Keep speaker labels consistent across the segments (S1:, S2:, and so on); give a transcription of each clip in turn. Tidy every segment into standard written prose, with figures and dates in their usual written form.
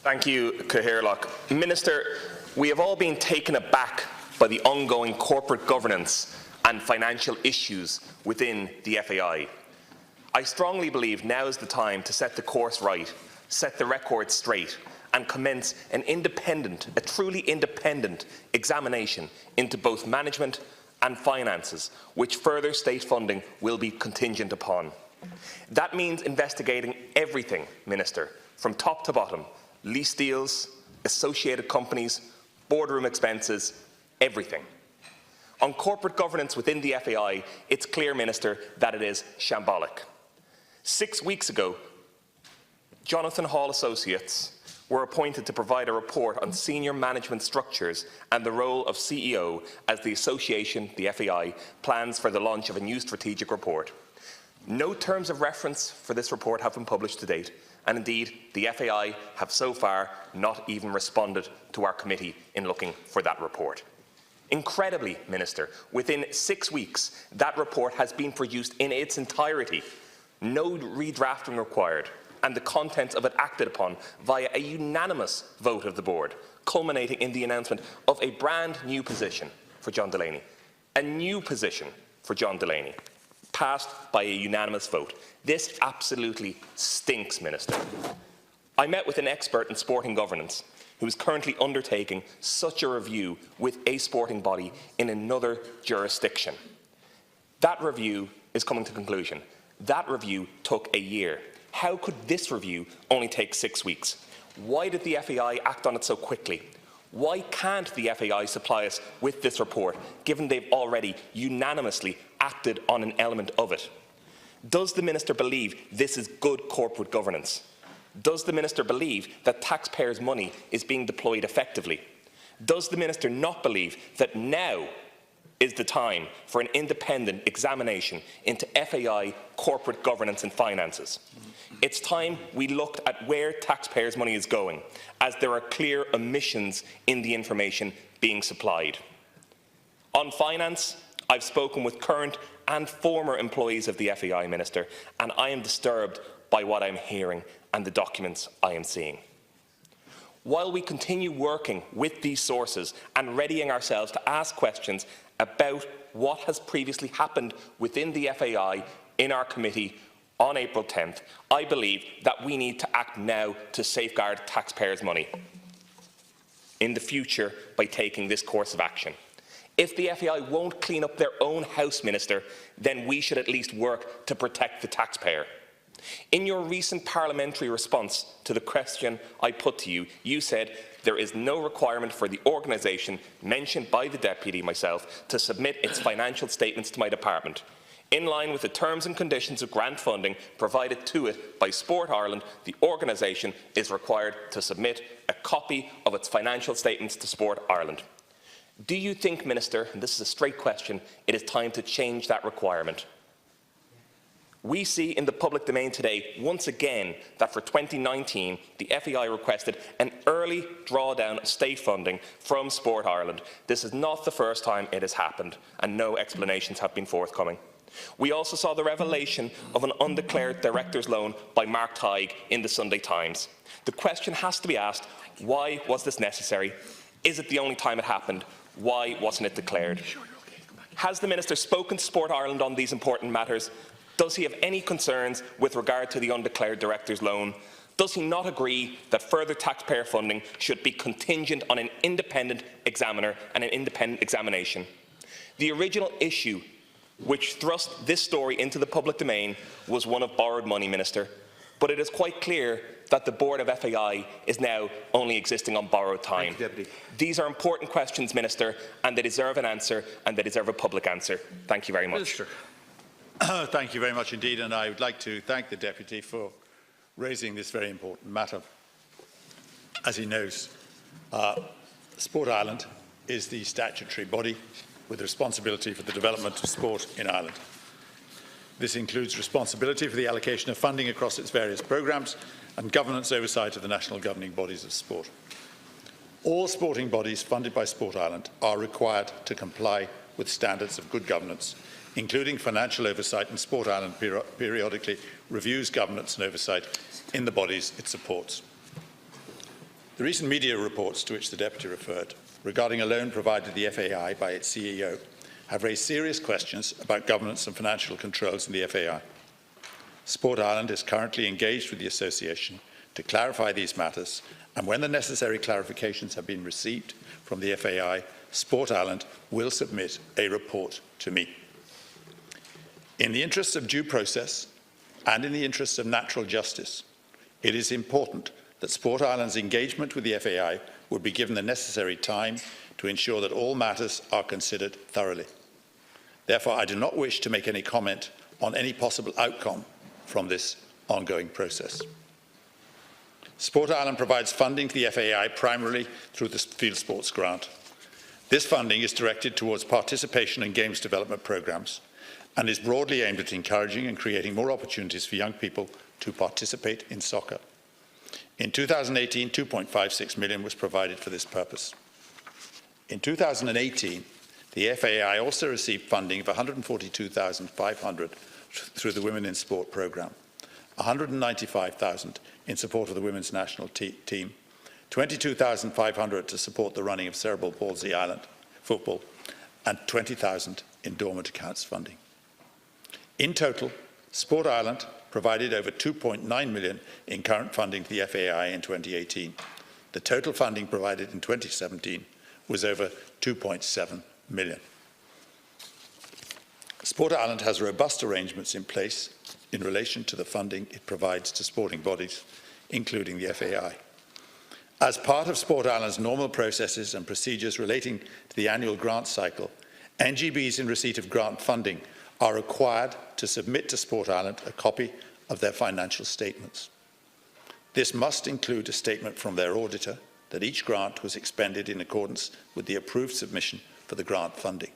S1: Thank you, Cathaoirleach. Minister, we have all been taken aback by the ongoing corporate governance and financial issues within the FAI. I strongly believe now is the time to set the course right, set the record straight, and commence a truly independent examination into both management and finances, which further state funding will be contingent upon. That means investigating everything, Minister, from top to bottom: lease deals, associated companies, boardroom expenses, everything. On corporate governance within the FAI, it's clear, Minister, that it is shambolic. 6 weeks ago, Jonathan Hall Associates were appointed to provide a report on senior management structures and the role of CEO as the association, the FAI, plans for the launch of a new strategic report. No terms of reference for this report have been published to date, and indeed the FAI have so far not even responded to our committee in looking for that report. Incredibly, Minister, within 6 weeks that report has been produced in its entirety, no redrafting required, and the contents of it acted upon via a unanimous vote of the board, culminating in the announcement of a brand new position for John Delaney. A new position for John Delaney, passed by a unanimous vote. This absolutely stinks, Minister. I met with an expert in sporting governance who is currently undertaking such a review with a sporting body in another jurisdiction. That review is coming to conclusion. That review took a year. How could this review only take 6 weeks? Why did the FAI act on it so quickly? Why can't the FAI supply us with this report, given they've already unanimously acted on an element of it? Does the Minister believe this is good corporate governance? Does the Minister believe that taxpayers' money is being deployed effectively? Does the Minister not believe that now is the time for an independent examination into FAI corporate governance and finances? It's time we looked at where taxpayers' money is going, as there are clear omissions in the information being supplied. On finance, I've spoken with current and former employees of the FAI, Minister, and I am disturbed by what I'm hearing and the documents I am seeing. While we continue working with these sources and readying ourselves to ask questions about what has previously happened within the FAI in our committee on April 10th, I believe that we need to act now to safeguard taxpayers' money in the future by taking this course of action. If the FAI won't clean up their own house, Minister, then we should at least work to protect the taxpayer. In your recent parliamentary response to the question I put to you, you said there is no requirement for the organisation mentioned by the Deputy, myself, to submit its financial statements to my department. In line with the terms and conditions of grant funding provided to it by Sport Ireland, the organisation is required to submit a copy of its financial statements to Sport Ireland. Do you think, Minister, and this is a straight question, it is time to change that requirement? We see in the public domain today, once again, that for 2019, the FAI requested an early drawdown of state funding from Sport Ireland. This is not the first time it has happened, and no explanations have been forthcoming. We also saw the revelation of an undeclared director's loan by Mark Tighe in the Sunday Times. The question has to be asked, why was this necessary? Is it the only time it happened? Why wasn't it declared? Has the Minister spoken to Sport Ireland on these important matters? Does he have any concerns with regard to the undeclared director's loan? Does he not agree that further taxpayer funding should be contingent on an independent examiner and an independent examination? The original issue which thrust this story into the public domain was one of borrowed money, Minister, but it is quite clear that the board of FAI is now only existing on borrowed time.
S2: Thank you, Deputy.
S1: These are important questions, Minister, and they deserve an answer, and they deserve a public answer. Thank you very much.
S2: Minister.
S3: Thank you very much indeed, and I would like to thank the Deputy for raising this very important matter. As he knows, Sport Ireland is the statutory body with responsibility for the development of sport in Ireland. This includes responsibility for the allocation of funding across its various programmes and governance oversight of the national governing bodies of sport. All sporting bodies funded by Sport Ireland are required to comply with standards of good governance, including financial oversight, and Sport Ireland periodically reviews governance and oversight in the bodies it supports. The recent media reports to which the Deputy referred regarding a loan provided to the FAI by its CEO have raised serious questions about governance and financial controls in the FAI. Sport Ireland is currently engaged with the association to clarify these matters, and when the necessary clarifications have been received from the FAI, Sport Ireland will submit a report to me. In the interests of due process and in the interests of natural justice, it is important that Sport Ireland's engagement with the FAI would be given the necessary time to ensure that all matters are considered thoroughly. Therefore, I do not wish to make any comment on any possible outcome from this ongoing process. Sport Ireland provides funding to the FAI primarily through the Field Sports Grant. This funding is directed towards participation in games development programmes and is broadly aimed at encouraging and creating more opportunities for young people to participate in soccer. In 2018, 2.56 million was provided for this purpose. In 2018, the FAI also received funding of 142,500 through the Women in Sport programme, 195,000 in support of the women's national team, 22,500 to support the running of cerebral palsy Ireland football, and 20,000 in dormant accounts funding. In total, Sport Ireland provided over 2.9 million in current funding to the FAI in 2018. The total funding provided in 2017 was over 2.7 million. Sport Ireland has robust arrangements in place in relation to the funding it provides to sporting bodies, including the FAI. As part of Sport Ireland's normal processes and procedures relating to the annual grant cycle, NGBs in receipt of grant funding are required to submit to Sport Ireland a copy of their financial statements. This must include a statement from their auditor that each grant was expended in accordance with the approved submission for the grant funding.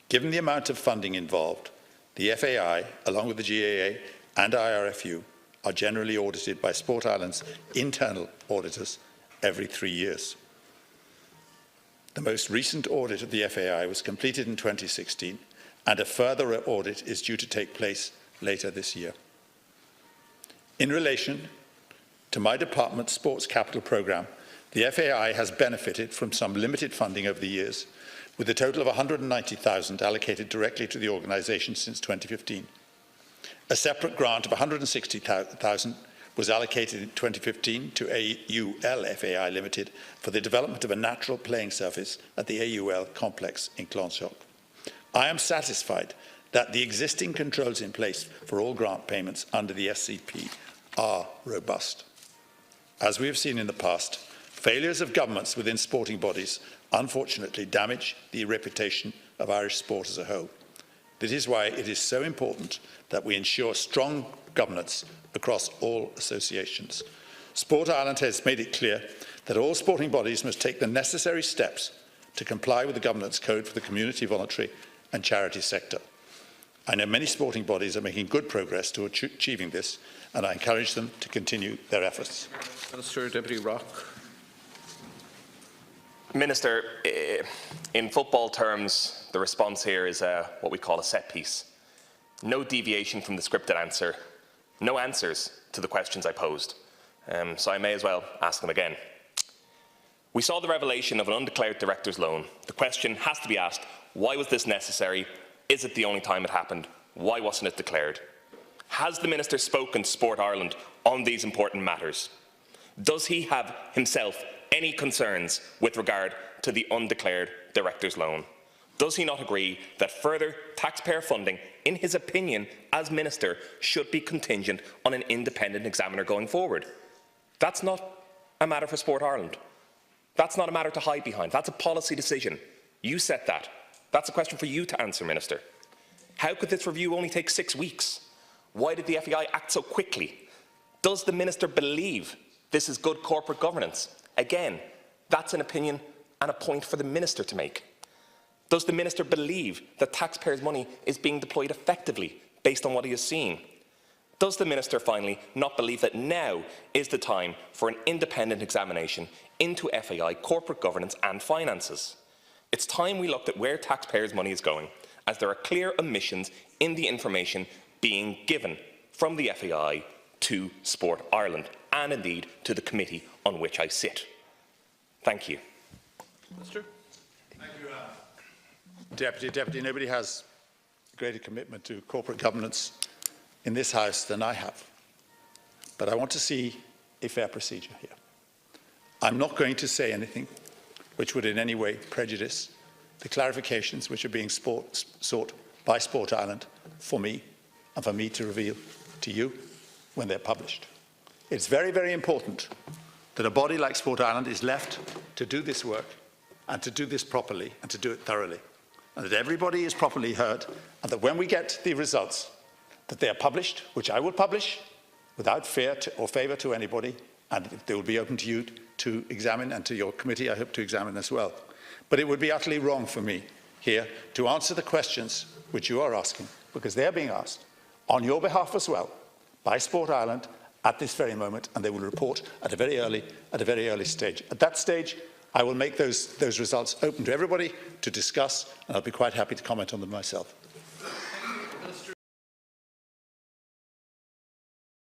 S3: Given the amount of funding involved, the FAI, along with the GAA and IRFU, are generally audited by Sport Ireland's internal auditors every 3 years. The most recent audit of the FAI was completed in 2016, and a further audit is due to take place later this year. In relation to my department's Sports Capital programme, the FAI has benefited from some limited funding over the years, with a total of 190,000 allocated directly to the organisation since 2015. A separate grant of 160,000 was allocated in 2015 to AUL FAI Limited for the development of a natural playing surface at the AUL complex in Clonshaugh. I am satisfied that the existing controls in place for all grant payments under the SCP are robust. As we have seen in the past, failures of governments within sporting bodies unfortunately damage the reputation of Irish sport as a whole. This is why it is so important that we ensure strong governance across all associations. Sport Ireland has made it clear that all sporting bodies must take the necessary steps to comply with the governance code for the community, voluntary and charity sector. I know many sporting bodies are making good progress to achieving this, and I encourage them to continue their efforts.
S2: Minister, Deputy Rock.
S1: Minister, in football terms, the response here is what we call a set piece. No deviation from the scripted answer, no answers to the questions I posed. So I may as well ask them again. We saw the revelation of an undeclared director's loan. The question has to be asked, why was this necessary? Is it the only time it happened? Why wasn't it declared? Has the Minister spoken to Sport Ireland on these important matters? Does he have himself any concerns with regard to the undeclared director's loan? Does he not agree that further taxpayer funding, in his opinion as Minister, should be contingent on an independent examiner going forward? That's not a matter for Sport Ireland. That's not a matter to hide behind. That's a policy decision. You set that. That's a question for you to answer, Minister. How could this review only take 6 weeks? Why did the FAI act so quickly? Does the Minister believe this is good corporate governance? Again, that's an opinion and a point for the Minister to make. Does the Minister believe that taxpayers' money is being deployed effectively based on what he has seen? Does the Minister, finally, not believe that now is the time for an independent examination into FAI corporate governance and finances? It's time we looked at where taxpayers' money is going, as there are clear omissions in the information being given from the FAI to Sport Ireland. and indeed to the committee on which I sit. Thank you.
S3: That's true. Thank you, Deputy. Nobody has greater commitment to corporate governance in this House than I have. But I want to see a fair procedure here. I'm not going to say anything which would in any way prejudice the clarifications which are being sought by Sport Ireland for me and for me to reveal to you when they're published. It's very, very important that a body like Sport Ireland is left to do this work and to do this properly and to do it thoroughly, and that everybody is properly heard, and that when we get the results, that they are published, which I will publish without fear or favour to anybody, and they will be open to you to examine, and to your committee I hope to examine as well. But it would be utterly wrong for me here to answer the questions which you are asking, because they are being asked on your behalf as well by Sport Ireland at this very moment, and they will report at a very early stage. At that stage, I will make those results open to everybody to discuss, and I'll be quite happy to comment on them myself.